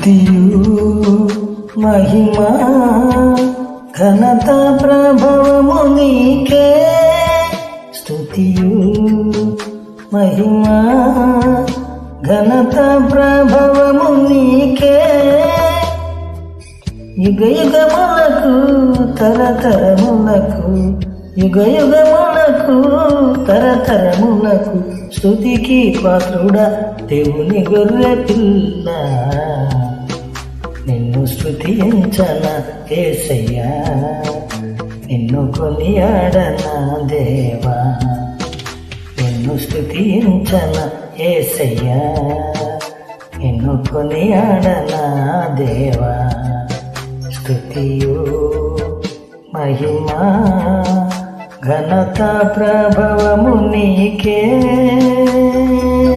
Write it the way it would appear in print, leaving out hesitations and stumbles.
స్తుతియు మహిమా ఘనత ప్రభవము నీకే. స్తుతియు మహిమా ఘనత ప్రభవము నీకే. యుగ యుగములకు తరతరములకు, యుగ యుగములకు తరతరములకు స్తుతికి పాత్రుడా దేవుని గొర్రె పిల్ల. నిన్ను స్తుతించన యేసయ్యా, నిన్ను కొనియాడన దేవా. నిన్ను స్తుతించన యేసయ్యా, నిన్ను కొనియాడన దేవా. స్తుతియు మహిమా ఘనత ప్రభవము నీకే.